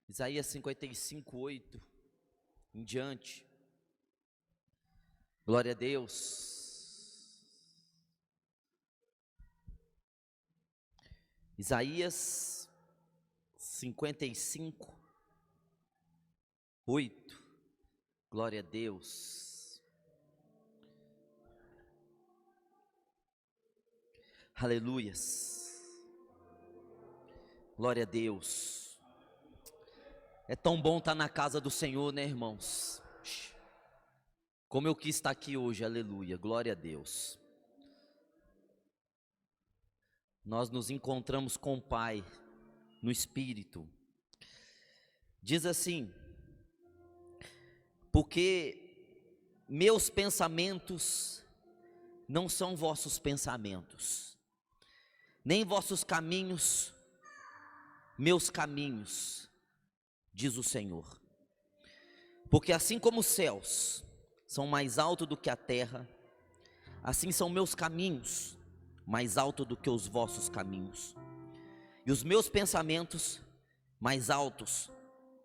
Isaías 55:8 em diante. Glória a Deus. Isaías 55:8. Glória a Deus. Aleluias. Glória a Deus. É tão bom estar na casa do Senhor, né, irmãos? Como eu quis estar aqui hoje, aleluia, glória a Deus. Nós nos encontramos com o Pai no Espírito. Diz assim: porque meus pensamentos não são vossos pensamentos, nem vossos caminhos, meus caminhos, diz o Senhor. Porque assim como os céus são mais altos do que a terra, assim são meus caminhos mais altos do que os vossos caminhos, e os meus pensamentos mais altos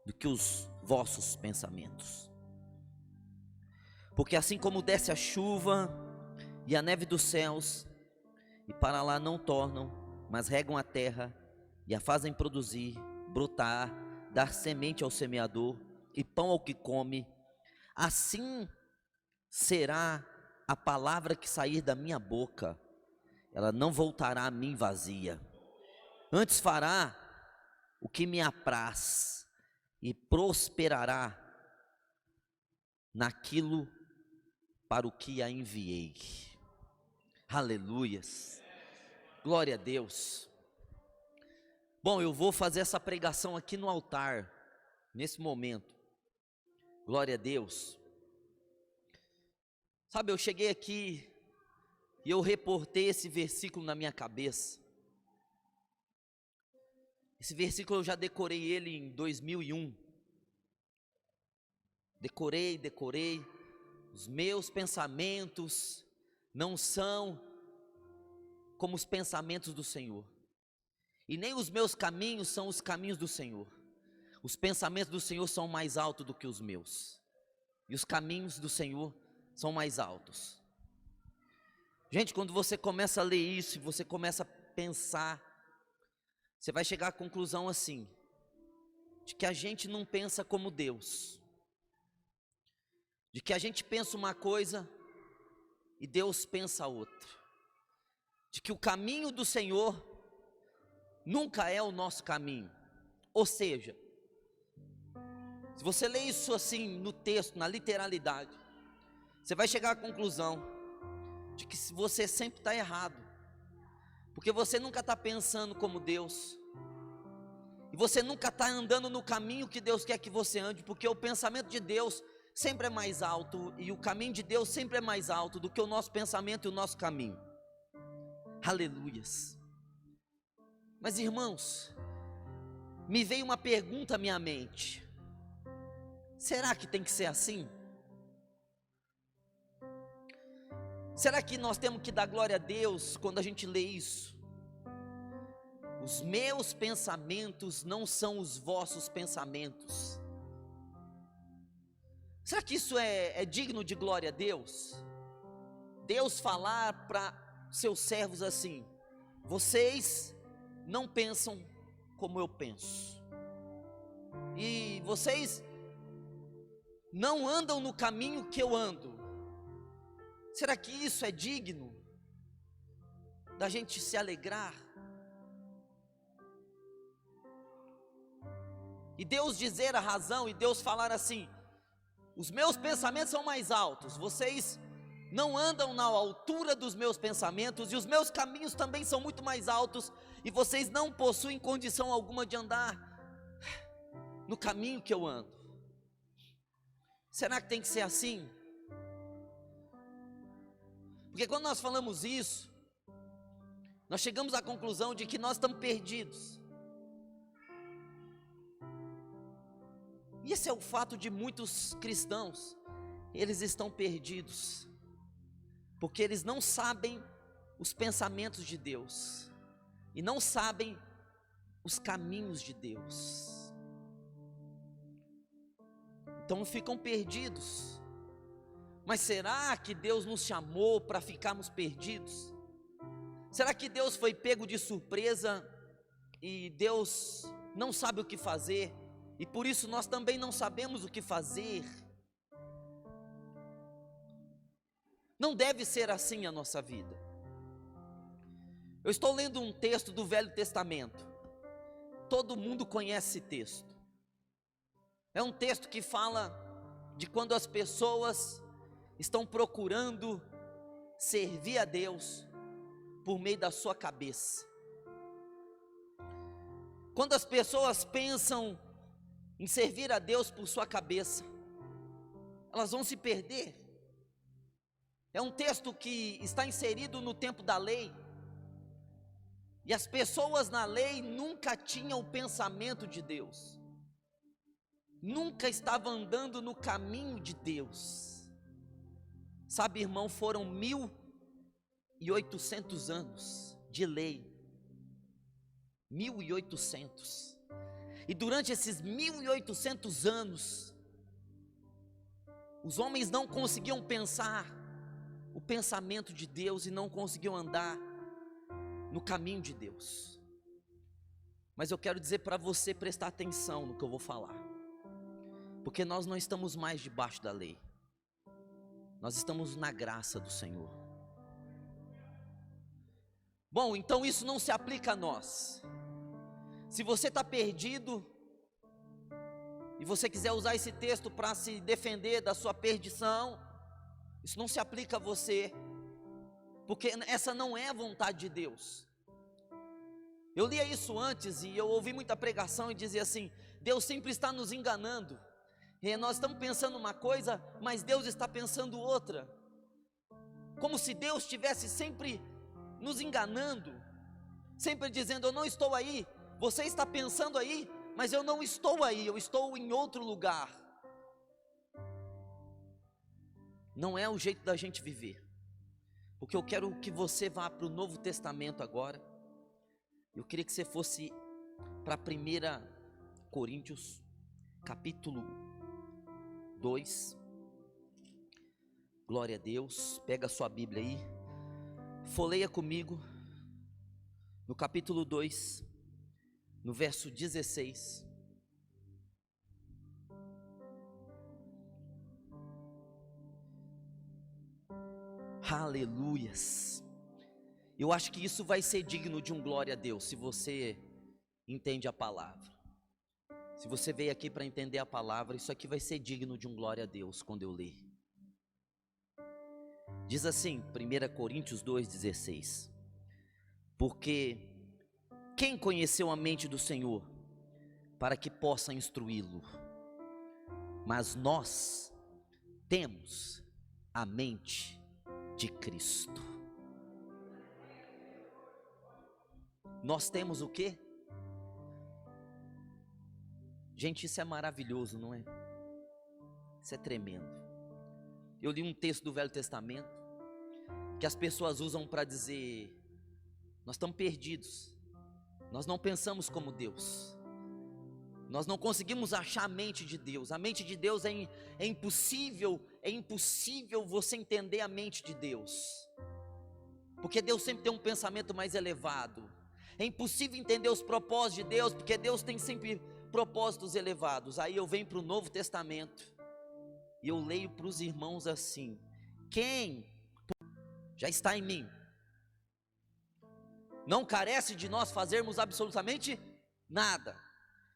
do que os vossos pensamentos. Porque assim como desce a chuva e a neve dos céus, e para lá não tornam, mas regam a terra e a fazem produzir, brotar, dar semente ao semeador e pão ao que come, assim será a palavra que sair da minha boca. Ela não voltará a mim vazia, antes fará o que me apraz e prosperará naquilo para o que a enviei. Aleluias, glória a Deus. Bom, eu vou fazer essa pregação aqui no altar, nesse momento. Glória a Deus. Sabe, eu cheguei aqui e eu reportei esse versículo na minha cabeça. Esse versículo eu já decorei ele em 2001. Decorei. Os meus pensamentos não são como os pensamentos do Senhor, e nem os meus caminhos são os caminhos do Senhor. Os pensamentos do Senhor são mais altos do que os meus, e os caminhos do Senhor são mais altos. Gente, quando você começa a ler isso, e você começa a pensar, você vai chegar à conclusão assim, de que a gente não pensa como Deus, de que a gente pensa uma coisa e Deus pensa outra, de que o caminho do Senhor nunca é o nosso caminho. Ou seja, se você lê isso assim no texto, na literalidade, você vai chegar à conclusão de que você sempre está errado, porque você nunca está pensando como Deus, e você nunca está andando no caminho que Deus quer que você ande, porque o pensamento de Deus sempre é mais alto, e o caminho de Deus sempre é mais alto do que o nosso pensamento e o nosso caminho. Aleluias. Mas irmãos, me veio uma pergunta à minha mente: será que tem que ser assim? Será que nós temos que dar glória a Deus quando a gente lê isso? Os meus pensamentos não são os vossos pensamentos. Será que isso é digno de glória a Deus? Deus falar para seus servos assim: vocês não pensam como eu penso, e vocês não andam no caminho que eu ando. Será que isso é digno da gente se alegrar? E Deus dizer a razão, e Deus falar assim: os meus pensamentos são mais altos, vocês não andam na altura dos meus pensamentos, e os meus caminhos também são muito mais altos, e vocês não possuem condição alguma de andar no caminho que eu ando. Será que tem que ser assim? Porque quando nós falamos isso, nós chegamos à conclusão de que nós estamos perdidos. E esse é o fato de muitos cristãos: eles estão perdidos, porque eles não sabem os pensamentos de Deus, e não sabem os caminhos de Deus. então ficam perdidos. Mas será que Deus nos chamou para ficarmos perdidos? Será que Deus foi pego de surpresa e Deus não sabe o que fazer, e por isso nós também não sabemos o que fazer? Não deve ser assim a nossa vida. Eu estou lendo um texto do Velho Testamento. Todo mundo conhece esse texto. É um texto que fala de quando as pessoas estão procurando servir a Deus por meio da sua cabeça. Quando as pessoas pensam em servir a Deus por sua cabeça, elas vão se perder. É um texto que está inserido no tempo da lei, e as pessoas na lei nunca tinham o pensamento de Deus, nunca estavam andando no caminho de Deus. Sabe, irmão, foram 1800 anos de lei, 1800, e durante esses 1800 anos, os homens não conseguiam pensar o pensamento de Deus e não conseguiam andar no caminho de Deus. Mas eu quero dizer para você prestar atenção no que eu vou falar, porque nós não estamos mais debaixo da lei, nós estamos na graça do Senhor. Bom, então isso não se aplica a nós. Se você está perdido e você quiser usar esse texto para se defender da sua perdição, isso não se aplica a você, porque essa não é a vontade de Deus. Eu lia isso antes e eu ouvi muita pregação e dizia assim: Deus sempre está nos enganando, e nós estamos pensando uma coisa, mas Deus está pensando outra, como se Deus estivesse sempre nos enganando, sempre dizendo: eu não estou aí, você está pensando aí, mas eu não estou aí, eu estou em outro lugar. Não é o jeito da gente viver, porque eu quero que você vá para o Novo Testamento agora. Eu queria que você fosse para 1 Coríntios, capítulo 2, glória a Deus. Pega a sua Bíblia aí, folheia comigo, no capítulo 2, no verso 16. Aleluias. Eu acho que isso vai ser digno de um glória a Deus, se você entende a palavra. Se você veio aqui para entender a palavra, isso aqui vai ser digno de um glória a Deus quando eu ler. Diz assim, 1 Coríntios 2,16: porque quem conheceu a mente do Senhor para que possa instruí-lo? Mas nós temos a mente de Cristo. Nós temos o quê? Gente, isso é maravilhoso, não é? Isso é tremendo. Eu li um texto do Velho Testamento que as pessoas usam para dizer: nós estamos perdidos, nós não pensamos como Deus, nós não conseguimos achar a mente de Deus. A mente de Deus é impossível você entender a mente de Deus, porque Deus sempre tem um pensamento mais elevado. É impossível entender os propósitos de Deus, porque Deus tem sempre propósitos elevados. Aí eu venho para o Novo Testamento e eu leio para os irmãos assim: quem já está em mim não carece de nós fazermos absolutamente nada.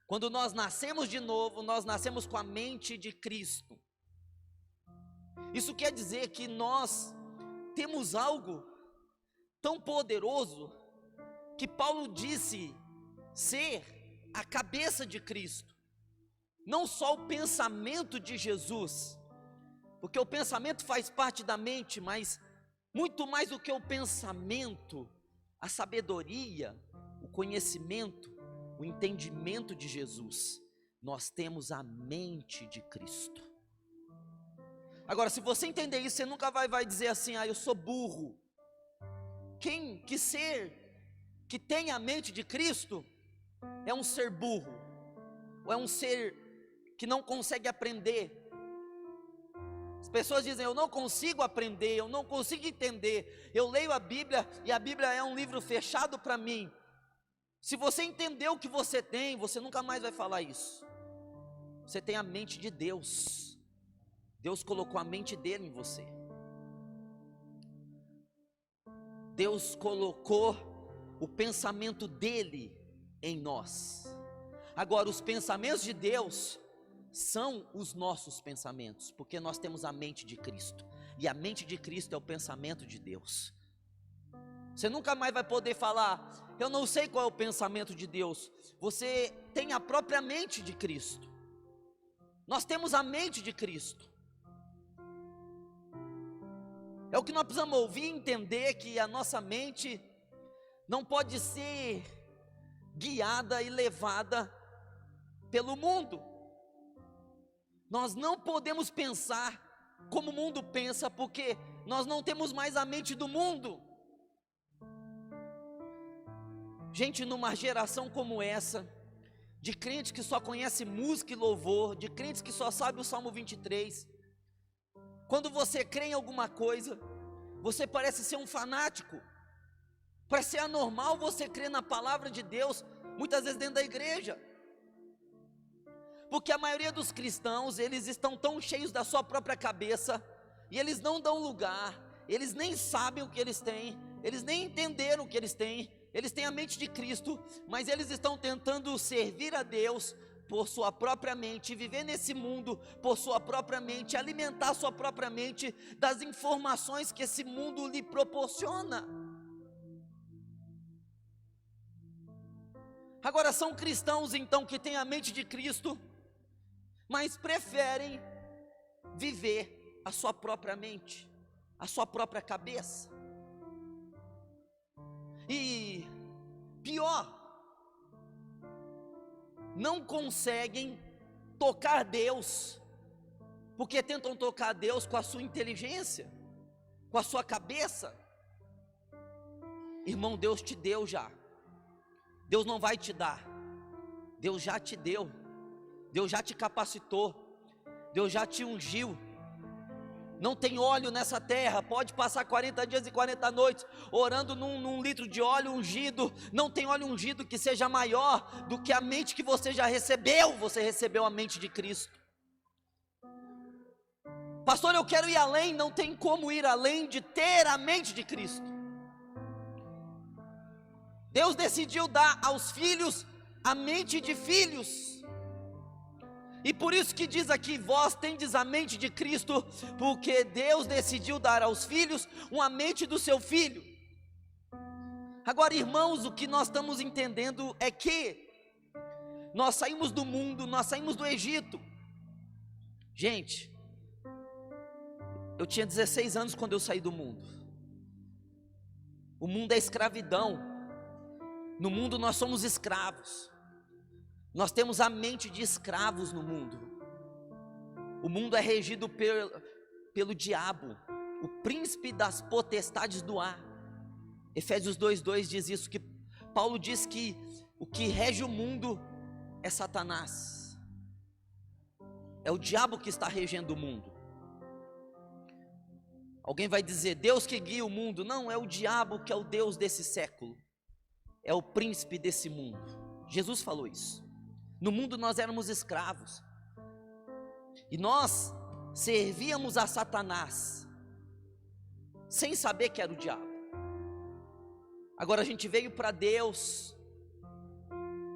Quando nós nascemos de novo, nós nascemos com a mente de Cristo. Isso quer dizer que nós temos algo tão poderoso que Paulo disse ser a cabeça de Cristo. Não só o pensamento de Jesus, porque o pensamento faz parte da mente, mas muito mais do que o pensamento, a sabedoria, o conhecimento, o entendimento de Jesus, nós temos a mente de Cristo. Agora, se você entender isso, você nunca vai dizer assim: eu sou burro. Que ser que tem a mente de Cristo é um ser burro, ou é um ser que não consegue aprender, As pessoas dizem: eu não consigo aprender, eu não consigo entender. Eu leio a Bíblia e a Bíblia é um livro fechado para mim. Se você entender o que você tem, você nunca mais vai falar isso. Você tem a mente de Deus. Deus colocou a mente dele em você. Deus colocou o pensamento dele em nós. Agora, os pensamentos de Deus são os nossos pensamentos, porque nós temos a mente de Cristo, e a mente de Cristo é o pensamento de Deus. Você nunca mais vai poder falar: eu não sei qual é o pensamento de Deus. Você tem a própria mente de Cristo. Nós temos a mente de Cristo. É o que nós precisamos ouvir e entender, que a nossa mente não pode ser guiada e levada pelo mundo. Nós não podemos pensar como o mundo pensa, porque nós não temos mais a mente do mundo. Gente, numa geração como essa, de crentes que só conhece música e louvor, de crentes que só sabe o Salmo 23, quando você crê em alguma coisa, você parece ser um fanático, parece ser anormal você crer na palavra de Deus, muitas vezes dentro da igreja, porque a maioria dos cristãos, eles estão tão cheios da sua própria cabeça, e eles não dão lugar, eles nem sabem o que eles têm, eles nem entenderam o que eles têm a mente de Cristo, mas eles estão tentando servir a Deus por sua própria mente, viver nesse mundo por sua própria mente, alimentar sua própria mente das informações que esse mundo lhe proporciona. Agora, são cristãos então que têm a mente de Cristo, mas preferem viver a sua própria mente, a sua própria cabeça. E pior, não conseguem tocar Deus, porque tentam tocar Deus com a sua inteligência, com a sua cabeça. Irmão, Deus te deu já. Deus não vai te dar. Deus já te deu. Deus já te capacitou. Deus já te ungiu. Não tem óleo nessa terra, pode passar 40 dias e 40 noites orando num litro de óleo ungido. Não tem óleo ungido que seja maior do que a mente que você já recebeu. Você recebeu a mente de Cristo. Pastor, eu quero ir além. Não tem como ir além de ter a mente de Cristo. Deus decidiu dar aos filhos a mente de filhos. E por isso que diz aqui: vós tendes a mente de Cristo, porque Deus decidiu dar aos filhos uma mente do seu Filho. Agora, irmãos, o que nós estamos entendendo é que nós saímos do mundo, nós saímos do Egito. Gente, eu tinha 16 anos quando eu saí do mundo. O mundo é escravidão. No mundo nós somos escravos. Nós temos a mente de escravos no mundo. O mundo é regido pelo diabo, o príncipe das potestades do ar. Efésios 2:2 diz isso, que Paulo diz que o que rege o mundo é Satanás. É o diabo que está regendo o mundo. Alguém vai dizer: Deus que guia o mundo. Não, é o diabo que é o Deus desse século. É o príncipe desse mundo. Jesus falou isso. No mundo nós éramos escravos, e nós servíamos a Satanás, sem saber que era o diabo. Agora a gente veio para Deus,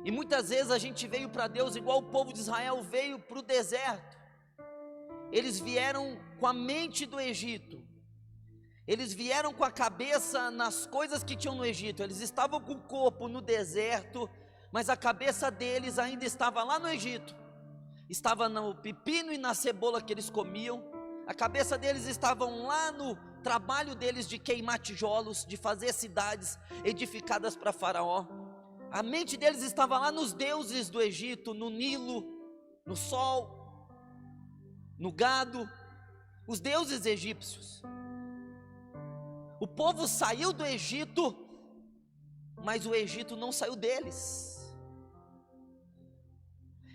e muitas vezes a gente veio para Deus igual o povo de Israel veio para o deserto. Eles vieram com a mente do Egito, eles vieram com a cabeça nas coisas que tinham no Egito. Eles estavam com o corpo no deserto, mas a cabeça deles ainda estava lá no Egito. Estava no pepino e na cebola que eles comiam. A cabeça deles estavam lá no trabalho deles de queimar tijolos, de fazer cidades edificadas para Faraó. A mente deles estava lá nos deuses do Egito, no Nilo, no sol, no gado, os deuses egípcios. O povo saiu do Egito, mas o Egito não saiu deles.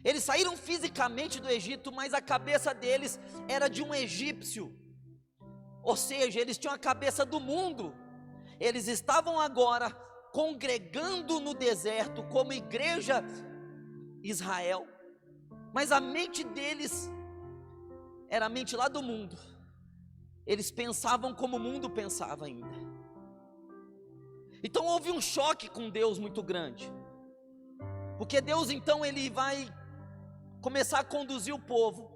Eles saíram fisicamente do Egito, mas a cabeça deles era de um egípcio. Ou seja, eles tinham a cabeça do mundo. Eles estavam agora congregando no deserto como igreja Israel, mas a mente deles era a mente lá do mundo. Eles pensavam como o mundo pensava ainda. Então houve um choque com Deus muito grande, porque Deus então ele vai começar a conduzir o povo,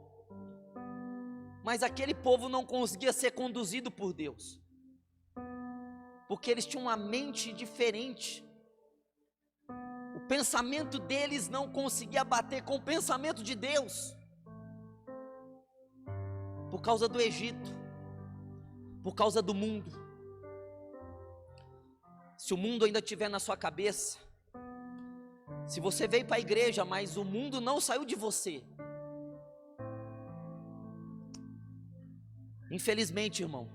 mas aquele povo não conseguia ser conduzido por Deus, porque eles tinham uma mente diferente. O pensamento deles não conseguia bater com o pensamento de Deus, por causa do Egito, por causa do mundo. Se o mundo ainda estiver na sua cabeça, se você veio para a igreja, mas o mundo não saiu de você, infelizmente, irmão,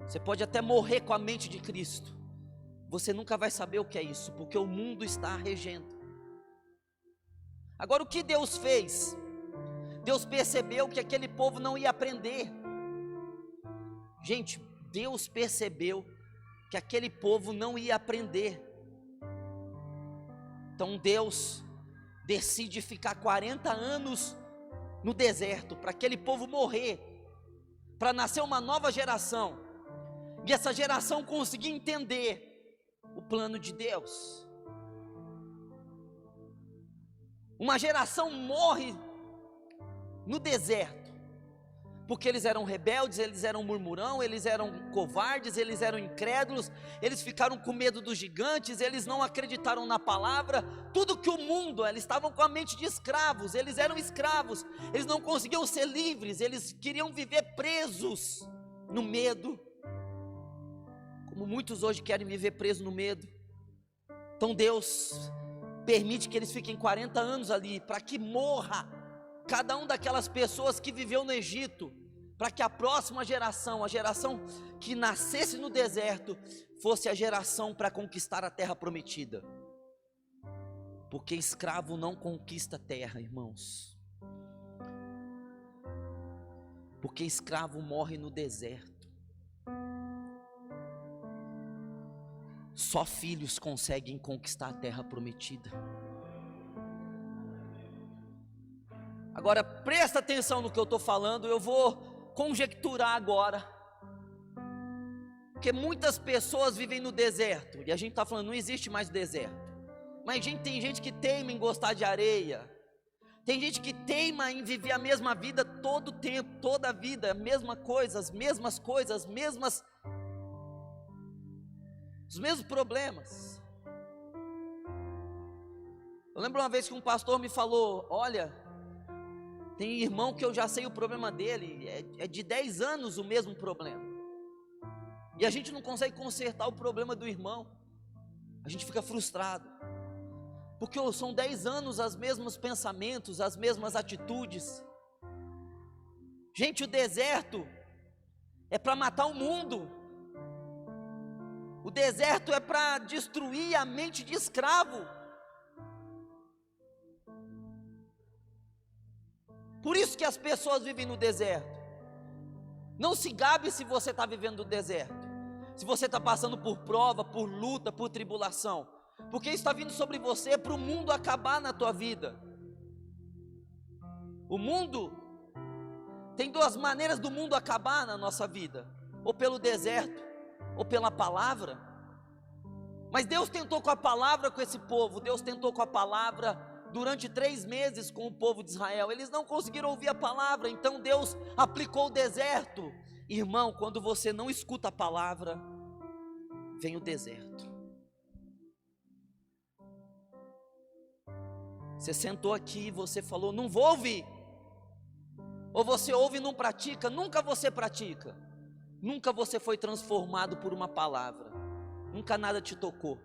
você pode até morrer com a mente de Cristo, você nunca vai saber o que é isso, porque o mundo está regendo. Agora, o que Deus fez? Deus percebeu que aquele povo não ia aprender. Gente, Deus percebeu que aquele povo não ia aprender. Então Deus decide ficar 40 anos no deserto, para aquele povo morrer, para nascer uma nova geração, e essa geração conseguir entender o plano de Deus. Uma geração morre no deserto, porque eles eram rebeldes, eles eram murmurão, eles eram covardes, eles eram incrédulos, eles ficaram com medo dos gigantes, eles não acreditaram na palavra, tudo que o mundo, eles estavam com a mente de escravos, eles eram escravos, eles não conseguiam ser livres, eles queriam viver presos no medo, como muitos hoje querem viver presos no medo. Então Deus permite que eles fiquem 40 anos ali, para que morra cada um daquelas pessoas que viveu no Egito, para que a próxima geração, a geração que nascesse no deserto, fosse a geração para conquistar a terra prometida. Porque escravo não conquista terra, irmãos. Porque escravo morre no deserto. Só filhos conseguem conquistar a terra prometida. Agora presta atenção no que eu estou falando, eu vou conjecturar agora, porque muitas pessoas vivem no deserto, e a gente está falando, não existe mais deserto, mas tem gente que teima em gostar de areia, tem gente que teima em viver a mesma vida todo o tempo, toda a vida, a mesma coisa, as mesmas coisas, os mesmos problemas. Eu lembro uma vez que um pastor me falou, olha, tem irmão que eu já sei o problema dele, é de 10 anos o mesmo problema, e a gente não consegue consertar o problema do irmão, a gente fica frustrado, porque são 10 anos os mesmos pensamentos, as mesmas atitudes. Gente, o deserto é para matar o mundo, o deserto é para destruir a mente de escravo. Por isso que as pessoas vivem no deserto. Não se gabe se você está vivendo no deserto, se você está passando por prova, por luta, por tribulação, porque isso está vindo sobre você para o mundo acabar na tua vida. O mundo, tem duas maneiras do mundo acabar na nossa vida, ou pelo deserto, ou pela palavra. Mas Deus tentou com a palavra com esse povo, Deus tentou com a palavra durante 3 meses com o povo de Israel, eles não conseguiram ouvir a palavra, então Deus aplicou o deserto. Irmão, quando você não escuta a palavra, vem o deserto. Você sentou aqui e você falou, não vou ouvir, ou você ouve e não pratica, nunca você pratica, nunca você foi transformado por uma palavra, nunca nada te tocou.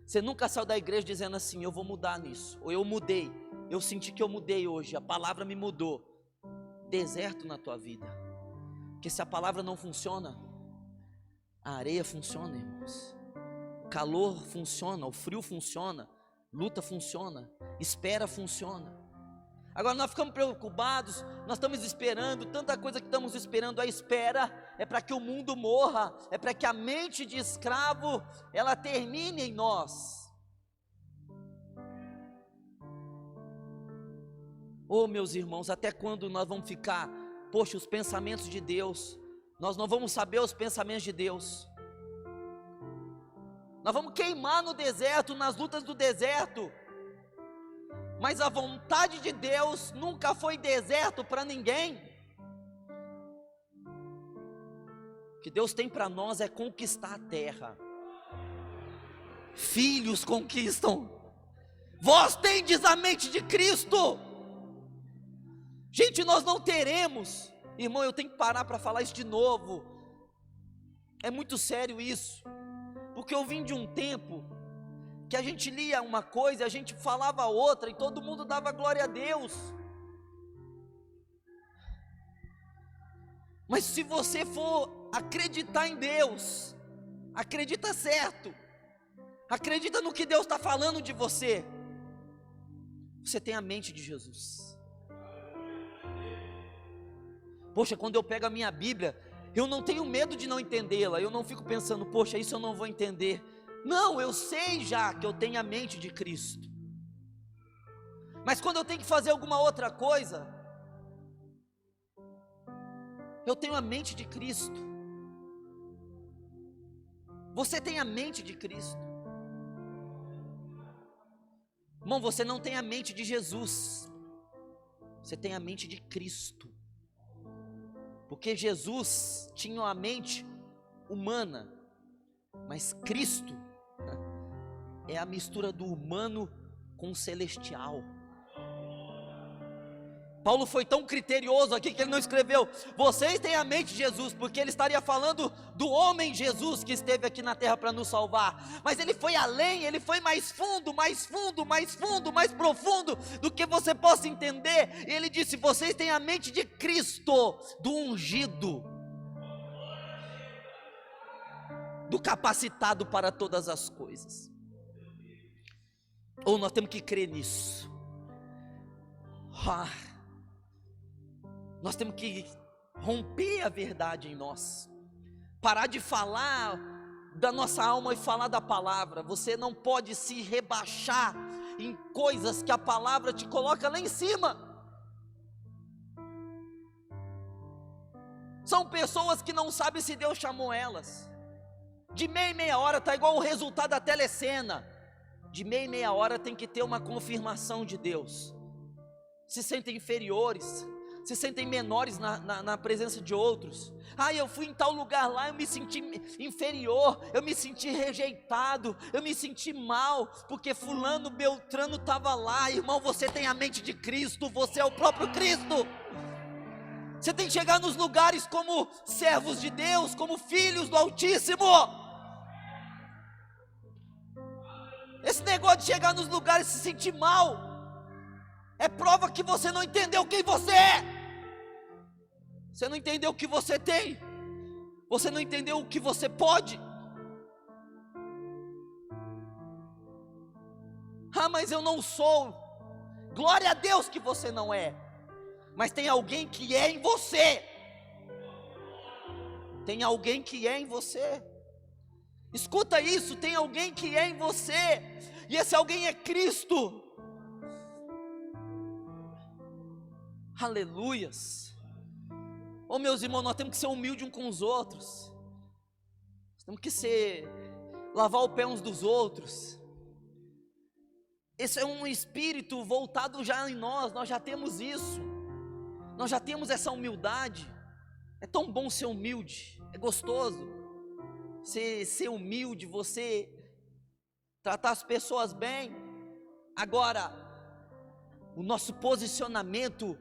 Você nunca saiu da igreja dizendo assim, eu vou mudar nisso, ou eu mudei, eu senti que eu mudei hoje, a palavra me mudou. Deserto na tua vida, porque se a palavra não funciona, a areia funciona, irmãos, o calor funciona, o frio funciona, luta funciona, espera funciona. Agora nós ficamos preocupados, nós estamos esperando, tanta coisa que estamos esperando. A espera é para que o mundo morra, é para que a mente de escravo, ela termine em nós. Oh, meus irmãos, até quando nós vamos ficar, poxa, os pensamentos de Deus, nós não vamos saber os pensamentos de Deus. Nós vamos queimar no deserto, nas lutas do deserto, mas a vontade de Deus nunca foi deserto para ninguém. O que Deus tem para nós é conquistar a terra. Filhos conquistam. Vós tendes a mente de Cristo. Gente, nós não teremos, irmão, eu tenho que parar para falar isso de novo. É muito sério isso, porque eu vim de um tempo que a gente lia uma coisa, a gente falava outra e todo mundo dava glória a Deus. Mas se você for acreditar em Deus, acredita certo, acredita no que Deus está falando de você. Você tem a mente de Jesus. Poxa, quando eu pego a minha Bíblia, eu não tenho medo de não entendê-la, eu não fico pensando, poxa, isso eu não vou entender. Não, eu sei já que eu tenho a mente de Cristo. Mas quando eu tenho que fazer alguma outra coisa, eu tenho a mente de Cristo. Você tem a mente de Cristo. Irmão, você não tem a mente de Jesus, você tem a mente de Cristo. Porque Jesus tinha a mente humana, mas Cristo é a mistura do humano com o celestial. Paulo foi tão criterioso aqui que ele não escreveu, vocês têm a mente de Jesus, porque ele estaria falando do homem Jesus que esteve aqui na terra para nos salvar. Mas ele foi além, ele foi mais fundo, mais fundo, mais fundo, mais profundo do que você possa entender. E ele disse, vocês têm a mente de Cristo, do ungido, do capacitado para todas as coisas. Ou nós temos que crer nisso. Nós temos que romper a verdade em nós, parar de falar da nossa alma e falar da palavra. Você não pode se rebaixar em coisas que a palavra te coloca lá em cima. São pessoas que não sabem se Deus chamou elas. De meia em meia hora está igual o resultado da telecena. De meia em meia hora tem que ter uma confirmação de Deus. Se sentem inferiores, se sentem menores na presença de outros. Eu fui em tal lugar lá, eu me senti inferior, eu me senti rejeitado, eu me senti mal, porque fulano, beltrano estava lá. Irmão, você tem a mente de Cristo, você é o próprio Cristo. Você tem que chegar nos lugares como servos de Deus, como filhos do Altíssimo. Esse negócio de chegar nos lugares e se sentir mal é prova que você não entendeu quem você é. Você não entendeu o que você tem. Você não entendeu o que você pode. Mas eu não sou. Glória a Deus que você não é. Mas tem alguém que é em você. Tem alguém que é em você. Escuta isso, tem alguém que é em você. E esse alguém é Cristo. Aleluias. Meus irmãos, nós temos que ser humildes uns com os outros. Nós temos que lavar o pé uns dos outros. Esse é um espírito voltado já em nós. Nós já temos isso. Nós já temos essa humildade. É tão bom ser humilde. É gostoso ser humilde, você tratar as pessoas bem. Agora, o nosso posicionamento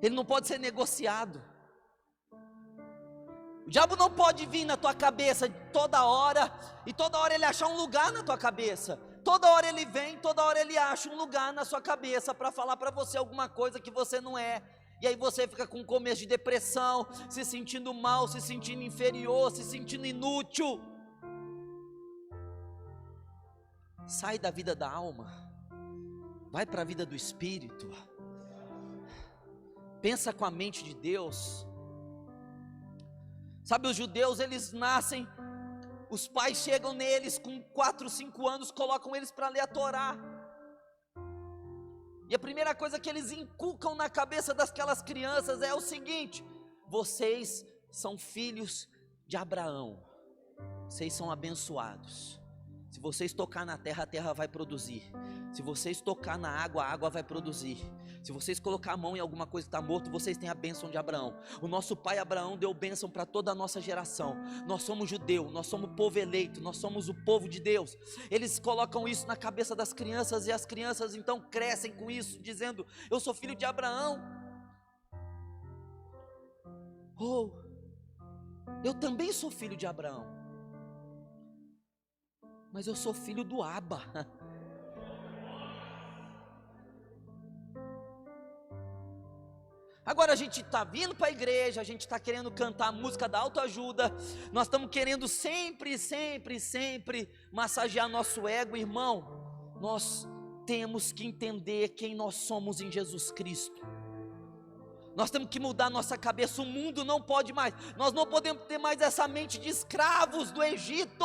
ele não pode ser negociado. O diabo não pode vir na tua cabeça toda hora, e toda hora ele achar um lugar na tua cabeça. Toda hora ele vem, toda hora ele acha um lugar na sua cabeça para falar para você alguma coisa que você não é. E aí você fica com começo de depressão, se sentindo mal, se sentindo inferior, se sentindo inútil. Sai da vida da alma. Vai para a vida do Espírito. Pensa com a mente de Deus. Sabe, os judeus, eles nascem, os pais chegam neles com 4, 5 anos, colocam eles para ler a Torá. E a primeira coisa que eles inculcam na cabeça daquelas crianças é o seguinte: vocês são filhos de Abraão, vocês são abençoados. Se vocês tocar na terra, a terra vai produzir. Se vocês tocar na água, a água vai produzir. Se vocês colocar a mão em alguma coisa que está morto, vocês têm a bênção de Abraão. O nosso pai Abraão deu bênção para toda a nossa geração. Nós somos judeu, nós somos povo eleito, nós somos o povo de Deus. Eles colocam isso na cabeça das crianças, e as crianças então crescem com isso, dizendo: eu sou filho de Abraão. Oh, eu também sou filho de Abraão, mas eu sou filho do Abba. Agora a gente está vindo para a igreja, a gente está querendo cantar a música da autoajuda, nós estamos querendo sempre massagear nosso ego. Irmão, nós temos que entender quem nós somos em Jesus Cristo. Nós temos que mudar nossa cabeça. O mundo não pode mais, nós não podemos ter mais essa mente de escravos do Egito.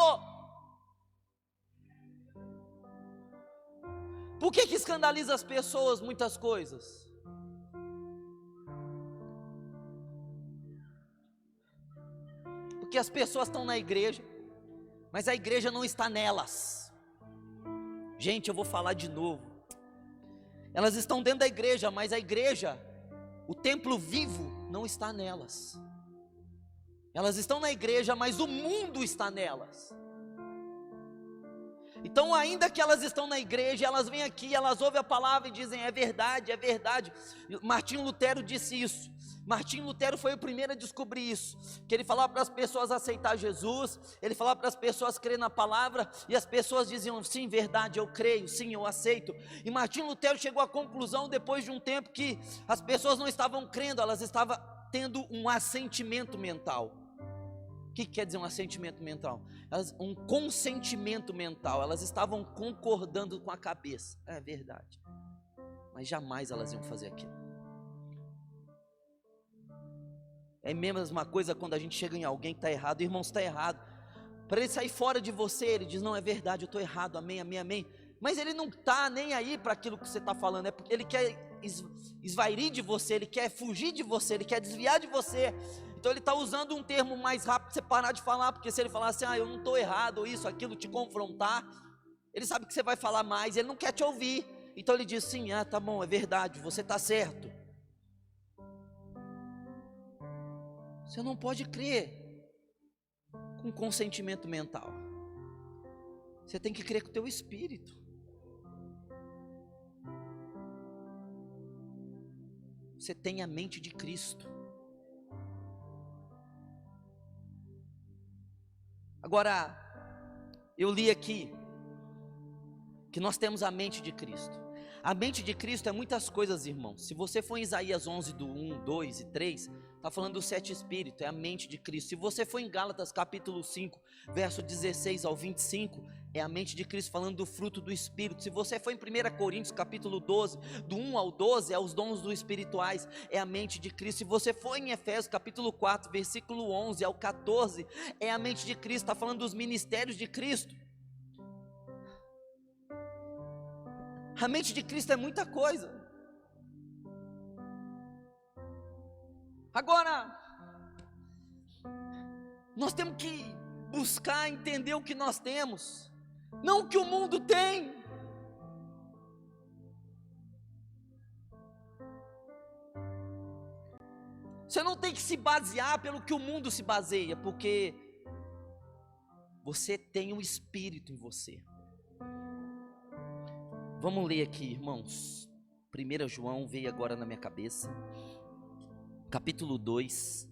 Por que escandaliza as pessoas muitas coisas? Porque as pessoas estão na igreja, mas a igreja não está nelas. Gente, eu vou falar de novo. Elas estão dentro da igreja, mas a igreja, o templo vivo, não está nelas. Elas estão na igreja, mas o mundo está nelas. Então, ainda que elas estão na igreja, elas vêm aqui, elas ouvem a palavra e dizem: é verdade, é verdade. Martinho Lutero disse isso. Martinho Lutero foi o primeiro a descobrir isso, que ele falava para as pessoas aceitar Jesus, ele falava para as pessoas crer na palavra, e as pessoas diziam: sim, verdade, eu creio, sim, eu aceito. E Martinho Lutero chegou à conclusão, depois de um tempo, que as pessoas não estavam crendo, elas estavam tendo um assentimento mental. O que quer dizer um assentimento mental? Um consentimento mental. Elas estavam concordando com a cabeça. É verdade, mas jamais elas iam fazer aquilo. É a mesma coisa quando a gente chega em alguém que está errado. Irmão, está errado, para ele sair fora de você, ele diz: não, é verdade, eu estou errado, amém, amém, amém. Mas ele não está nem aí para aquilo que você está falando. É porque ele quer esvairir de você, ele quer fugir de você, ele quer desviar de você. Então ele está usando um termo mais rápido para você parar de falar, porque se ele falar assim: eu não estou errado, ou isso, aquilo, te confrontar, ele sabe que você vai falar mais, ele não quer te ouvir. Então ele diz: sim, tá bom, é verdade, você está certo. Você não pode crer com consentimento mental, você tem que crer com o teu espírito. Você tem a mente de Cristo. Agora, eu li aqui que nós temos a mente de Cristo. A mente de Cristo é muitas coisas, irmãos. Se você for em Isaías 11, do 1, 2 e 3, está falando dos 7 Espíritos, é a mente de Cristo. Se você for em Gálatas capítulo 5, verso 16 ao 25, é a mente de Cristo falando do fruto do Espírito. Se você for em 1 Coríntios capítulo 12, do 1 ao 12, é os dons do espirituais, é a mente de Cristo. Se você for em Efésios capítulo 4, versículo 11 ao 14, é a mente de Cristo, está falando dos ministérios de Cristo. A mente de Cristo é muita coisa. Agora, nós temos que buscar entender o que nós temos, não o que o mundo tem. Você não tem que se basear pelo que o mundo se baseia, porque você tem um Espírito em você. Vamos ler aqui, irmãos. 1 João veio agora na minha cabeça, capítulo 2,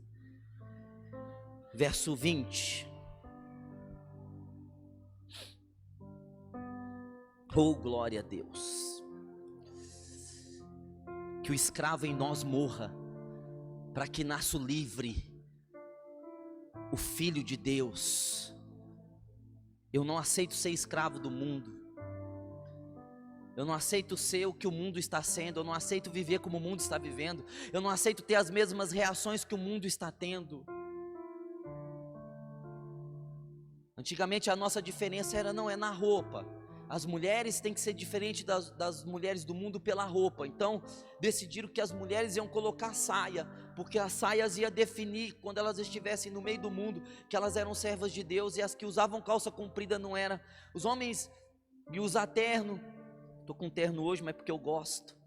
verso 20. Oh, glória a Deus. Que o escravo em nós morra, para que nasça o livre, o Filho de Deus. Eu não aceito ser escravo do mundo. Eu não aceito ser o que o mundo está sendo, eu não aceito viver como o mundo está vivendo, eu não aceito ter as mesmas reações que o mundo está tendo. Antigamente a nossa diferença era, não é na roupa. As mulheres têm que ser diferentes das mulheres do mundo pela roupa. Então decidiram que as mulheres iam colocar saia, porque as saias iam definir, quando elas estivessem no meio do mundo, que elas eram servas de Deus, e as que usavam calça comprida não eram. Os homens iam usar terno. Estou com terno hoje, mas porque eu gosto,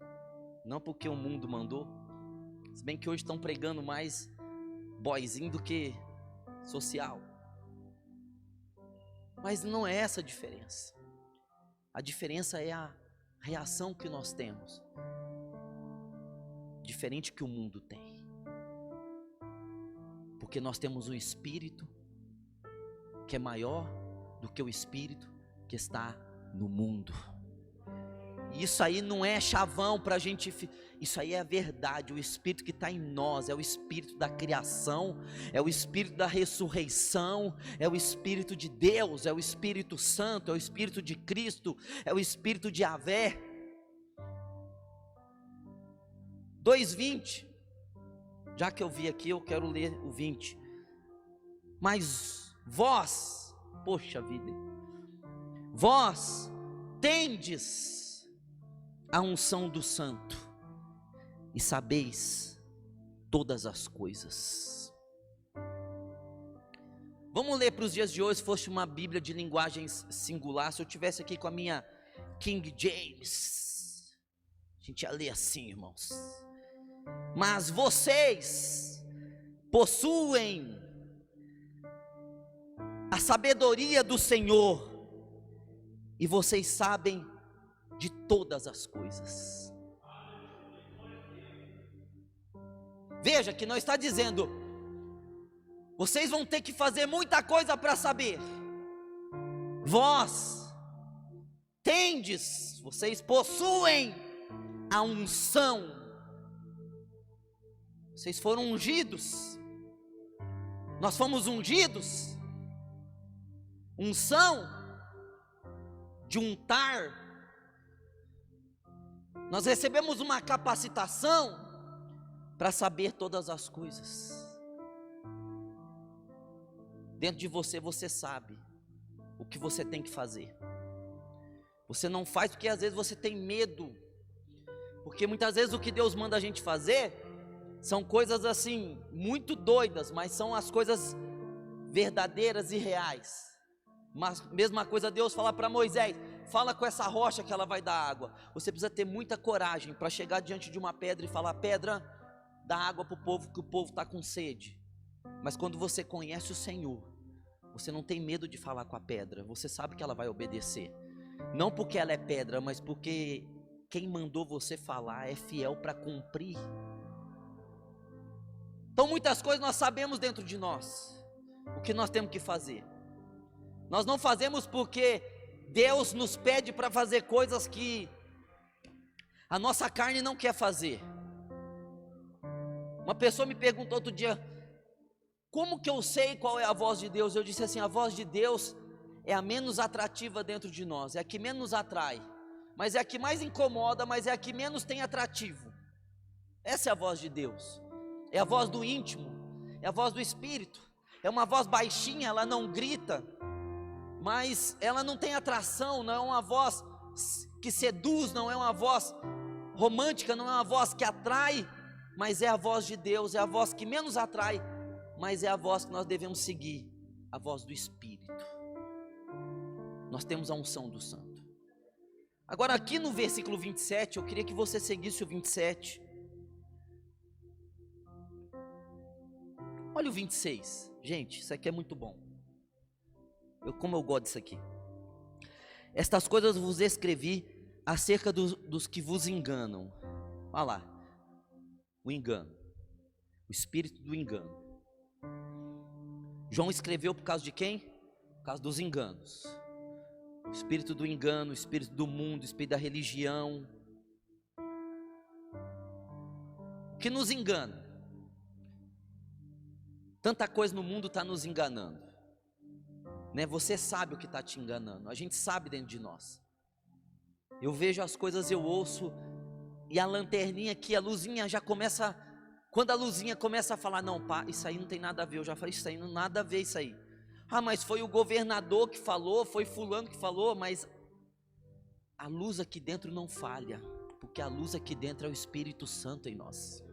não porque o mundo mandou. Se bem que hoje estão pregando mais boyzinho do que social. Mas não é essa a diferença. A diferença é a reação que nós temos, diferente que o mundo tem. Porque nós temos um espírito que é maior do que o espírito que está no mundo. Isso aí não é chavão para a gente, isso aí é a verdade. O Espírito que está em nós é o Espírito da criação, é o Espírito da ressurreição, é o Espírito de Deus, é o Espírito Santo, é o Espírito de Cristo, é o Espírito de Yahvé. 2:20, já que eu vi aqui, eu quero ler o 20. Mas vós, poxa vida, vós tendes a unção do Santo e sabeis todas as coisas. Vamos ler para os dias de hoje, se fosse uma Bíblia de linguagens singular. Se eu tivesse aqui com a minha King James, a gente ia ler assim, irmãos. Mas vocês possuem a sabedoria do Senhor, e vocês sabem de todas as coisas. Veja que não está dizendo, vocês vão ter que fazer muita coisa para saber. Vós tendes, vocês possuem a unção. Vocês foram ungidos. Nós fomos ungidos. Unção de untar. Nós recebemos uma capacitação para saber todas as coisas. Dentro de você, você sabe o que você tem que fazer. Você não faz porque às vezes você tem medo. Porque muitas vezes o que Deus manda a gente fazer são coisas assim, muito doidas, mas são as coisas verdadeiras e reais. Mas mesma coisa Deus fala para Moisés, fala com essa rocha que ela vai dar água. Você precisa ter muita coragem para chegar diante de uma pedra e falar, pedra, dá água para o povo, que o povo está com sede. Mas quando você conhece o Senhor, você não tem medo de falar com a pedra, você sabe que ela vai obedecer. Não porque ela é pedra, mas porque quem mandou você falar é fiel para cumprir. Então muitas coisas nós sabemos dentro de nós, o que nós temos que fazer. Nós não fazemos porque Deus nos pede para fazer coisas que a nossa carne não quer fazer. Uma pessoa me perguntou outro dia, como que eu sei qual é a voz de Deus? Eu disse assim, a voz de Deus é a menos atrativa dentro de nós, é a que menos atrai, mas é a que mais incomoda, mas é a que menos tem atrativo. Essa é a voz de Deus, é a voz do íntimo, é a voz do Espírito, é uma voz baixinha, ela não grita, mas ela não tem atração, não é uma voz que seduz, não é uma voz romântica, não é uma voz que atrai, mas é a voz de Deus, é a voz que menos atrai, mas é a voz que nós devemos seguir, a voz do Espírito. Nós temos a unção do Santo. Agora aqui no versículo 27, eu queria que você seguisse o 27. Olha o 26, gente, isso aqui é muito bom. Como eu gosto disso aqui. Estas coisas vos escrevi acerca dos que vos enganam. Olha lá, o engano, o espírito do engano. João escreveu por causa de quem? Por causa dos enganos. O espírito do engano, o espírito do mundo, o espírito da religião. O que nos engana? Tanta coisa no mundo está nos enganando. Né? Você sabe o que está te enganando, a gente sabe dentro de nós. Eu vejo as coisas, eu ouço, e a lanterninha aqui, a luzinha já começa. Quando a luzinha começa a falar, não, pá, isso aí não tem nada a ver. Eu já falei, isso aí não tem nada a ver, isso aí. Ah, mas foi o governador que falou, foi fulano que falou, mas a luz aqui dentro não falha, porque a luz aqui dentro é o Espírito Santo em nós.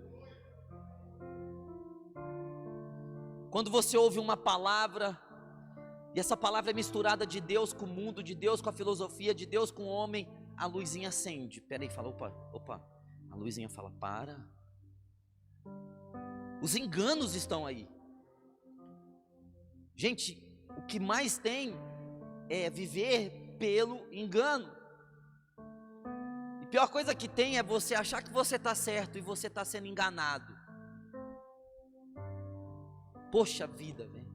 Quando você ouve uma palavra, e essa palavra é misturada de Deus com o mundo, de Deus com a filosofia, de Deus com o homem, a luzinha acende. Peraí, fala, opa, a luzinha fala, para. Os enganos estão aí. Gente, o que mais tem é viver pelo engano. E a pior coisa que tem é você achar que você está certo e você está sendo enganado. Poxa vida, velho.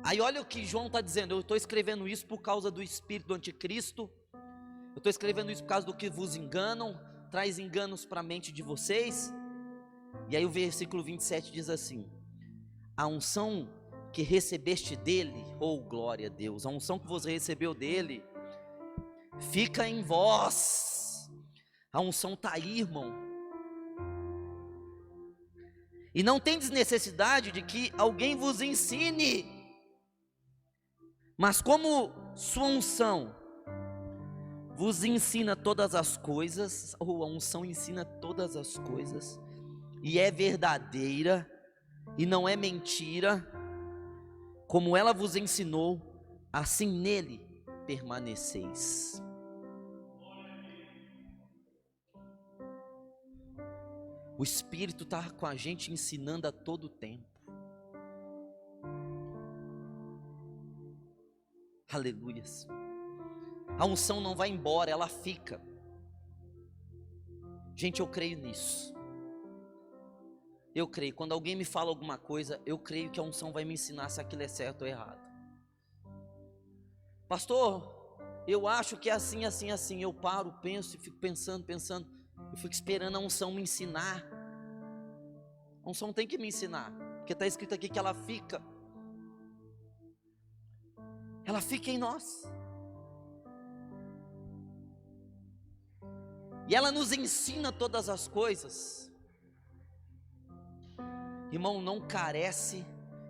Aí olha o que João está dizendo. Eu estou escrevendo isso por causa do espírito do anticristo. Eu estou escrevendo isso por causa do que vos enganam. Traz enganos para a mente de vocês. E aí o versículo 27 diz assim: a unção que recebeste dele, oh glória a Deus, a unção que você recebeu dele, fica em vós. A unção está aí, irmão. E não tendes necessidade de que alguém vos ensine, mas como sua unção vos ensina todas as coisas, ou a unção ensina todas as coisas, e é verdadeira, e não é mentira, como ela vos ensinou, assim nele permaneceis. O Espírito está com a gente ensinando a todo tempo. Aleluias. A unção não vai embora, ela fica. Gente, eu creio nisso. Eu creio, quando alguém me fala alguma coisa, eu creio que a unção vai me ensinar se aquilo é certo ou errado. Pastor, eu acho que é assim, assim, assim. Eu paro, penso e fico pensando. Eu fico esperando a unção me ensinar. A unção tem que me ensinar, porque está escrito aqui que ela fica. Ela fica em nós. E ela nos ensina todas as coisas. Irmão, não carece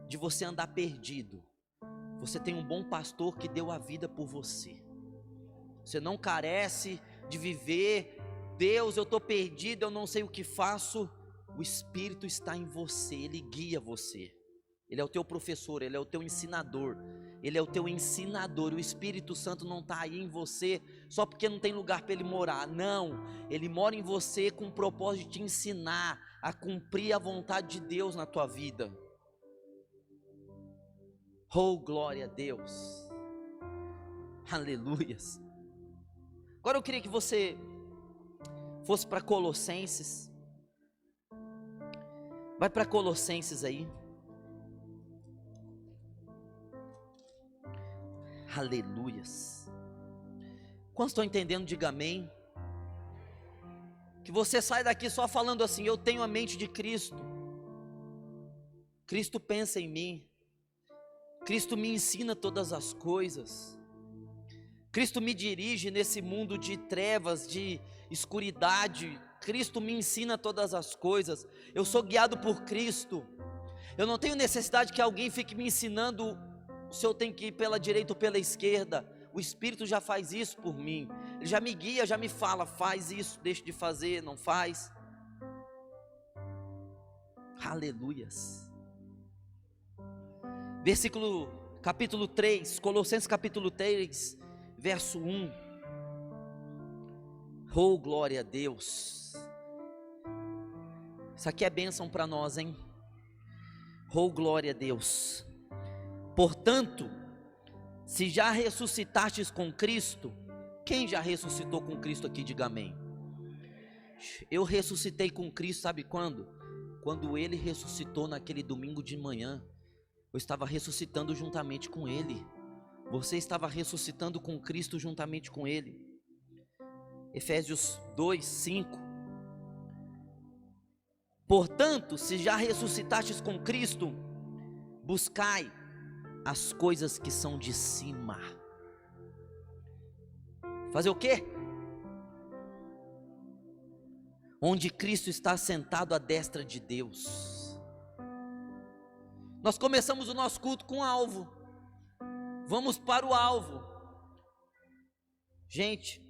de você andar perdido. Você tem um bom pastor que deu a vida por você. Você não carece de viver, Deus, eu estou perdido, eu não sei o que faço. O Espírito está em você, Ele guia você. Ele é o teu professor, Ele é o teu ensinador. Ele é o teu ensinador. O Espírito Santo não está aí em você só porque não tem lugar para Ele morar. Não, Ele mora em você com o propósito de te ensinar a cumprir a vontade de Deus na tua vida. Oh, glória a Deus. Aleluias. Agora eu queria que você fosse para Colossenses. Vai para Colossenses aí. Aleluias. Quantos estão entendendo? Diga amém. Que você sai daqui só falando assim: eu tenho a mente de Cristo. Cristo pensa em mim. Cristo me ensina todas as coisas. Cristo me dirige nesse mundo de trevas, de escuridade. Cristo me ensina todas as coisas. Eu sou guiado por Cristo. Eu não tenho necessidade que alguém fique me ensinando se eu tenho que ir pela direita ou pela esquerda. O Espírito já faz isso por mim. Ele já me guia, já me fala: faz isso, deixa de fazer, não faz. Aleluias. Capítulo 3, Colossenses capítulo 3, verso 1. Oh, glória a Deus. Isso aqui é bênção para nós, hein? Oh, glória a Deus. Portanto, se já ressuscitastes com Cristo, quem já ressuscitou com Cristo aqui, diga amém. Eu ressuscitei com Cristo, sabe quando? Quando Ele ressuscitou naquele domingo de manhã. Eu estava ressuscitando juntamente com Ele. Você estava ressuscitando com Cristo juntamente com Ele. Efésios 2, 5. Portanto, se já ressuscitastes com Cristo, buscai as coisas que são de cima. Fazer o quê? Onde Cristo está sentado à destra de Deus. Nós começamos o nosso culto com um alvo. Vamos para o alvo. Gente,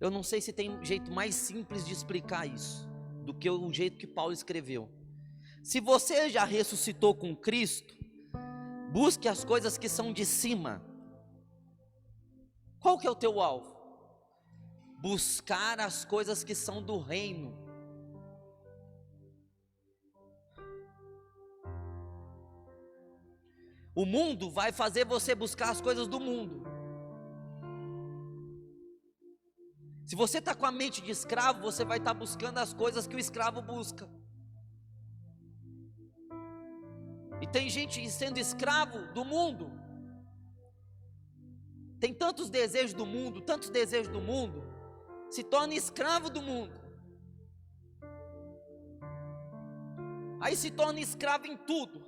eu não sei se tem um jeito mais simples de explicar isso do que o jeito que Paulo escreveu. Se você já ressuscitou com Cristo, busque as coisas que são de cima. Qual que é o teu alvo? Buscar as coisas que são do reino. O mundo vai fazer você buscar as coisas do mundo. Se você está com a mente de escravo, você vai estar buscando as coisas que o escravo busca. E tem gente sendo escravo do mundo. Tem tantos desejos do mundo, se torna escravo do mundo. Aí se torna escravo em tudo.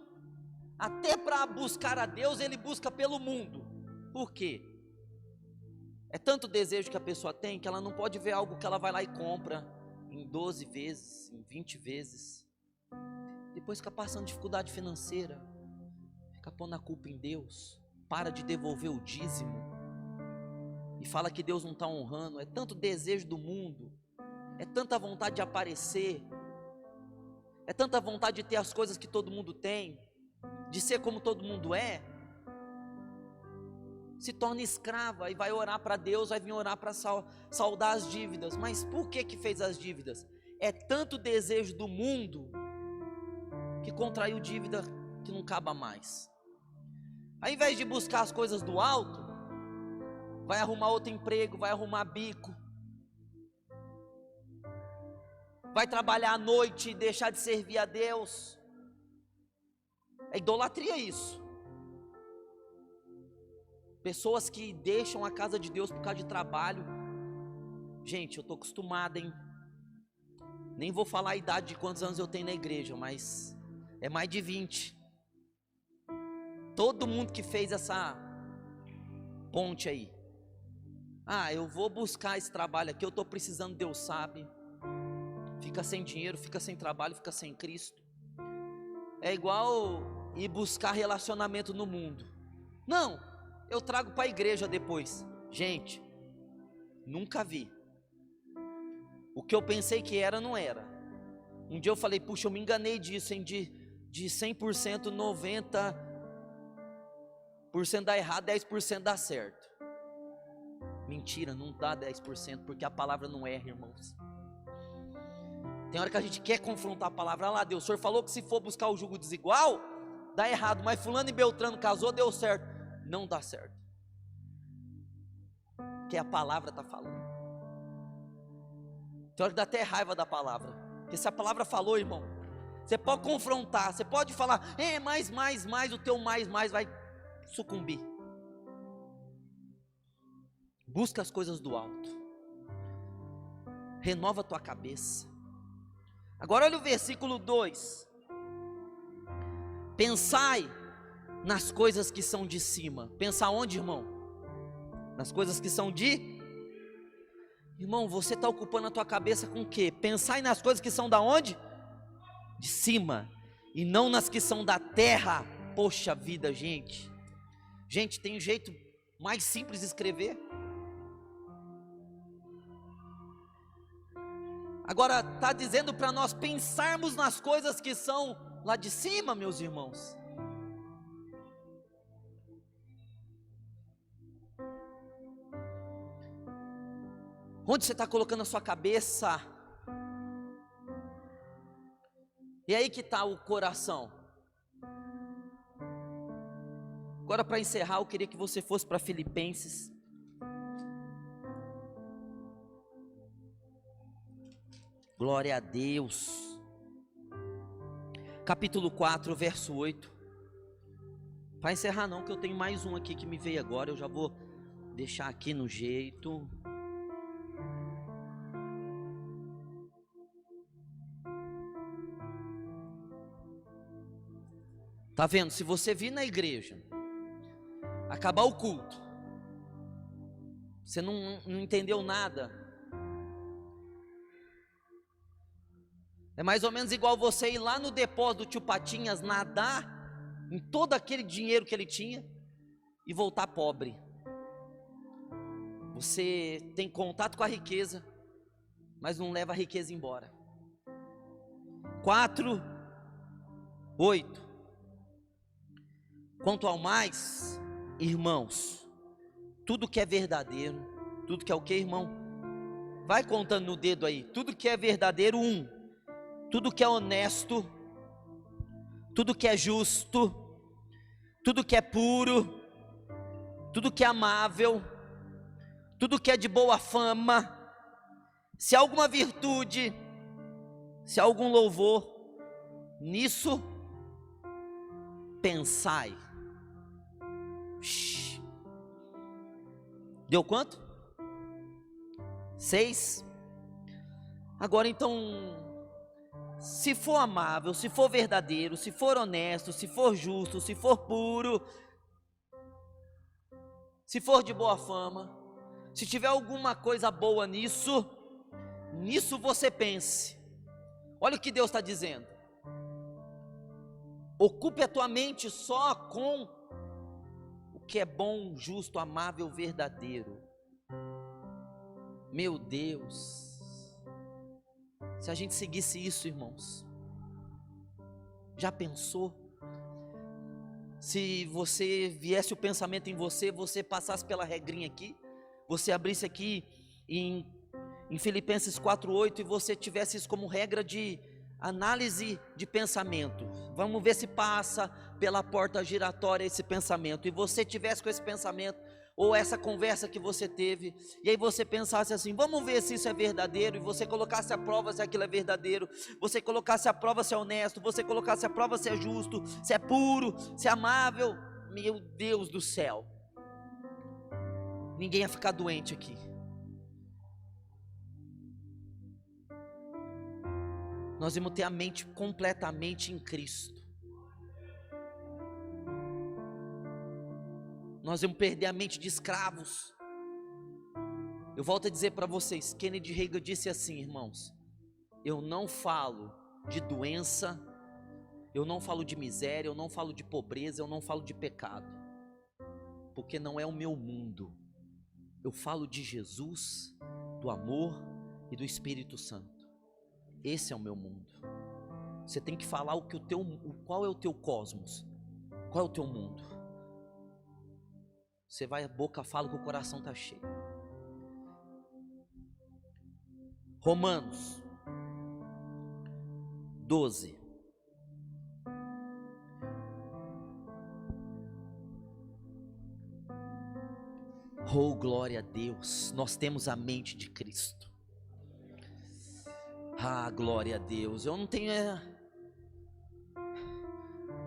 Até para buscar a Deus, ele busca pelo mundo. Por quê? É tanto desejo que a pessoa tem, que ela não pode ver algo que ela vai lá e compra em 12 vezes, em 20 vezes. Depois fica passando dificuldade financeira, fica pondo a culpa em Deus, para de devolver o dízimo, e fala que Deus não está honrando. É tanto desejo do mundo, é tanta vontade de aparecer, é tanta vontade de ter as coisas que todo mundo tem, de ser como todo mundo é, se torna escrava e vai orar para Deus, vai vir orar para saldar as dívidas. Mas por que fez as dívidas? É tanto desejo do mundo, que contraiu dívida que não acaba mais. Ao invés de buscar as coisas do alto, vai arrumar outro emprego, vai arrumar bico, vai trabalhar à noite e deixar de servir a Deus. É idolatria isso. Pessoas que deixam a casa de Deus por causa de trabalho. Gente, eu estou acostumado, hein? Nem vou falar a idade de quantos anos eu tenho na igreja, mas é mais de 20. Todo mundo que fez essa ponte aí. Eu vou buscar esse trabalho aqui, eu estou precisando, Deus sabe. Fica sem dinheiro, fica sem trabalho, fica sem Cristo. É igual ir buscar relacionamento no mundo. Não, eu trago para a igreja depois. Gente, nunca vi. O que eu pensei que era, não era. Um dia eu falei, puxa, eu me enganei disso, hein? De 100%, 90% dá errado, 10% dá certo. Mentira, não dá 10%, porque a palavra não erra, irmãos. Tem hora que a gente quer confrontar a palavra. Lá, Deus, o Senhor falou que se for buscar o jugo desigual, dá errado, mas fulano e Beltrano casou, deu certo. Não dá certo, que a palavra está falando. Tem hora que dá até raiva da palavra, porque se a palavra falou, irmão, você pode confrontar, você pode falar, mais, o teu mais vai sucumbir. Busca as coisas do alto, renova a tua cabeça. Agora olha o versículo 2, pensai nas coisas que são de cima. Pensar onde, irmão? Nas coisas que são de... Irmão, você está ocupando a tua cabeça com o quê? Pensai nas coisas que são da onde? De cima, e não nas que são da terra. Poxa vida, gente. Gente, tem um jeito mais simples de escrever. Agora está dizendo para nós pensarmos nas coisas que são lá de cima, meus irmãos. Onde você está colocando a sua cabeça? E aí que está o coração. Agora, para encerrar, eu queria que você fosse para Filipenses. Glória a Deus. Capítulo 4, verso 8. Para encerrar não, que eu tenho mais um aqui que me veio agora. Eu já vou deixar aqui no jeito. Tá vendo? Se você vir na igreja, acabar o culto, Você não entendeu nada. É mais ou menos igual você ir lá no depósito do tio Patinhas, nadar em todo aquele dinheiro que ele tinha e voltar pobre. Você tem contato com a riqueza, mas não leva a riqueza embora. 4:8. Quanto ao mais, irmãos, tudo que é verdadeiro, tudo que é o que, irmão? Vai contando no dedo aí. Tudo que é verdadeiro, tudo que é honesto, tudo que é justo, tudo que é puro, tudo que é amável, tudo que é de boa fama, se há alguma virtude, se há algum louvor, nisso pensai. Deu quanto? 6. Agora então, se for amável, se for verdadeiro, se for honesto, se for justo, se for puro, se for de boa fama, se tiver alguma coisa boa nisso você pense. Olha o que Deus está dizendo. Ocupe a tua mente só com o que é bom, justo, amável, verdadeiro. Meu Deus, se a gente seguisse isso, irmãos, já pensou? Se você viesse o pensamento em você, você passasse pela regrinha aqui, você abrisse aqui em Filipenses 4:8 e você tivesse isso como regra de análise de pensamento. Vamos ver se passa pela porta giratória esse pensamento, e você tivesse com esse pensamento, ou essa conversa que você teve, e aí você pensasse assim, vamos ver se isso é verdadeiro, e você colocasse a prova se aquilo é verdadeiro, você colocasse a prova se é honesto, você colocasse a prova se é justo, se é puro, se é amável. Meu Deus do céu, ninguém ia ficar doente aqui. Nós vamos ter a mente completamente em Cristo. Nós vamos perder a mente de escravos. Eu volto a dizer para vocês, Kennedy Reagan disse assim, irmãos, eu não falo de doença, eu não falo de miséria, eu não falo de pobreza, eu não falo de pecado, porque não é o meu mundo. Eu falo de Jesus, do amor e do Espírito Santo. Esse é o meu mundo. Você tem que falar qual é o teu cosmos, qual é o teu mundo. Você vai, a boca fala que o coração está cheio. Romanos 12. Oh, glória a Deus, nós temos a mente de Cristo. Ah, glória a Deus. Eu não tenho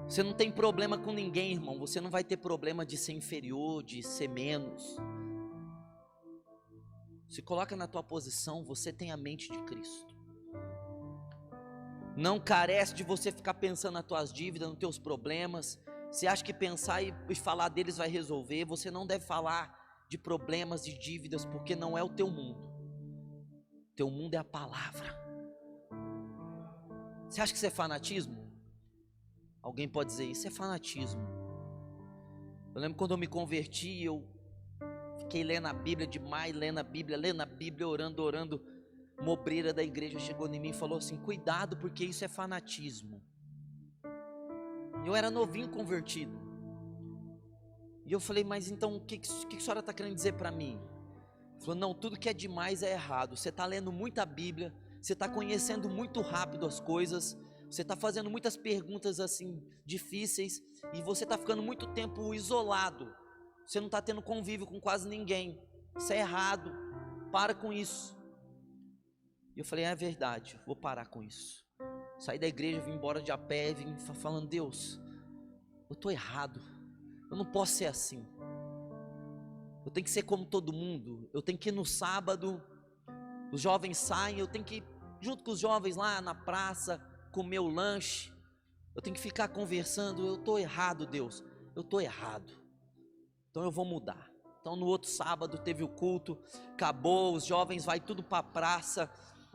Você não tem problema com ninguém, irmão. Você não vai ter problema de ser inferior, de ser menos. Se coloca na tua posição, você tem a mente de Cristo. Não carece de você ficar pensando nas tuas dívidas, nos teus problemas. Você acha que pensar e falar deles vai resolver? Você não deve falar de problemas, de dívidas, porque não é o teu mundo. O teu mundo é a palavra. Você acha que isso é fanatismo? Alguém pode dizer, isso é fanatismo. Eu lembro quando eu me converti, eu fiquei lendo a Bíblia demais, lendo a Bíblia, orando. Uma obreira da igreja chegou em mim e falou assim, cuidado, porque isso é fanatismo. Eu era novinho convertido. E eu falei, mas então o que a senhora está querendo dizer para mim? Ela falou, não, tudo que é demais é errado. Você está lendo muita Bíblia, você está conhecendo muito rápido as coisas, você está fazendo muitas perguntas assim difíceis, e você está ficando muito tempo isolado, você não está tendo convívio com quase ninguém. Isso é errado, para com isso. E eu falei, é verdade, vou parar com isso. Saí da igreja, vim embora de a pé, vim falando, Deus, eu estou errado, eu não posso ser assim, eu tenho que ser como todo mundo. Eu tenho que ir no sábado, os jovens saem, eu tenho que ir junto com os jovens lá na praça, comer o lanche, eu tenho que ficar conversando. Eu estou errado, Deus, eu estou errado, então eu vou mudar. Então no outro sábado teve o culto, acabou, os jovens vai tudo para a praça,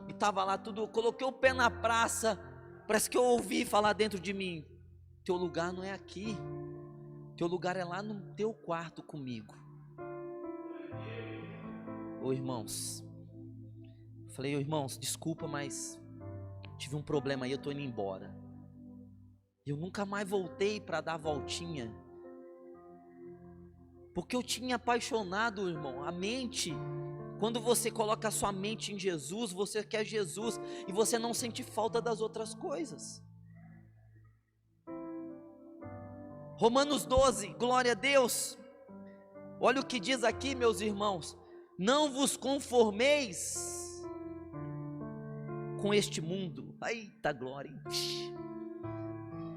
e estava lá tudo, eu coloquei o pé na praça, parece que eu ouvi falar dentro de mim: teu lugar não é aqui, teu lugar é lá no teu quarto comigo. Ô irmãos, falei: ô irmãos, desculpa, mas tive um problema aí, eu estou indo embora. Eu nunca mais voltei para dar a voltinha, porque eu tinha apaixonado, irmão, a mente. Quando você coloca a sua mente em Jesus, você quer Jesus, e você não sente falta das outras coisas. Romanos 12, glória a Deus. Olha o que diz aqui, meus irmãos: não vos conformeis com este mundo. Eita glória, hein?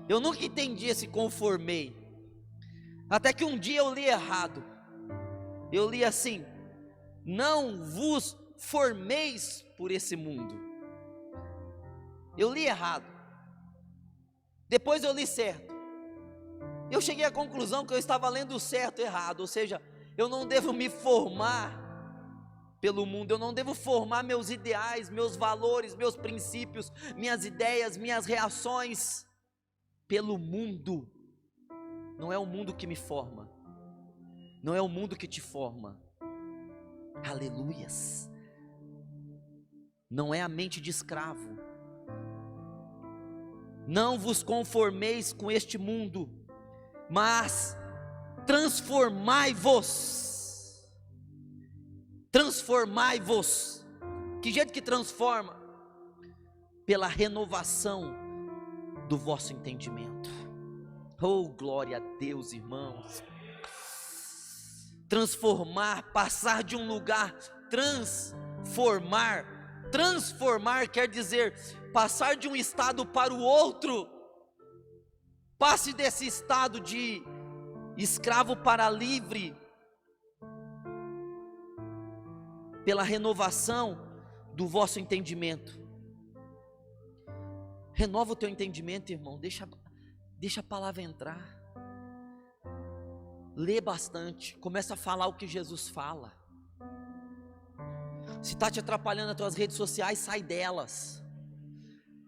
Eu nunca entendi esse conformei, até que um dia eu li errado. Eu li assim: não vos formeis por esse mundo. Eu li errado, depois eu li certo. Eu cheguei à conclusão que eu estava lendo certo errado, ou seja, eu não devo me formar pelo mundo, eu não devo formar meus ideais, meus valores, meus princípios, minhas ideias, minhas reações pelo mundo. Não é o mundo que me forma, não é o mundo que te forma. Aleluias. Não é a mente de escravo. Não vos conformeis com este mundo, mas transformai-vos. Transformai-vos. Que jeito que transforma? Pela renovação do vosso entendimento. Oh, glória a Deus, irmãos. Transformar, passar de um lugar, transformar. Transformar quer dizer passar de um estado para o outro. Passe desse estado de escravo para livre, pela renovação do vosso entendimento. Renova o teu entendimento, irmão. Deixa a palavra entrar. Lê bastante, começa a falar o que Jesus fala. Se está te atrapalhando as tuas redes sociais, sai delas.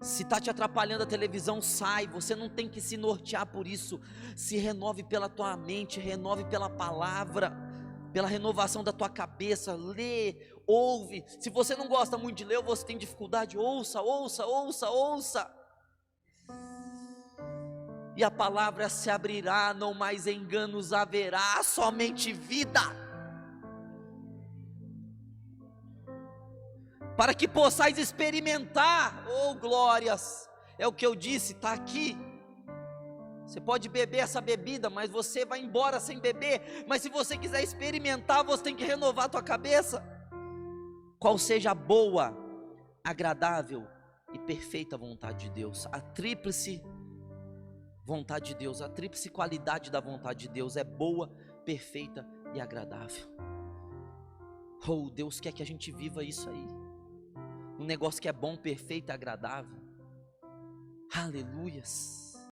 Se está te atrapalhando a televisão, sai. Você não tem que se nortear por isso. Se renove pela tua mente, renove pela palavra, pela renovação da tua cabeça. Lê, ouve. Se você não gosta muito de ler, ou você tem dificuldade, ouça. E a palavra se abrirá, não mais enganos haverá, somente vida. Para que possais experimentar, oh glórias, é o que eu disse, está aqui. Você pode beber essa bebida, mas você vai embora sem beber. Mas se você quiser experimentar, você tem que renovar a tua cabeça. Qual seja a boa, agradável e perfeita vontade de Deus. A tríplice vontade de Deus, a tríplice qualidade da vontade de Deus é boa, perfeita e agradável. Oh, Deus quer que a gente viva isso aí. Um negócio que é bom, perfeito e agradável. Aleluias.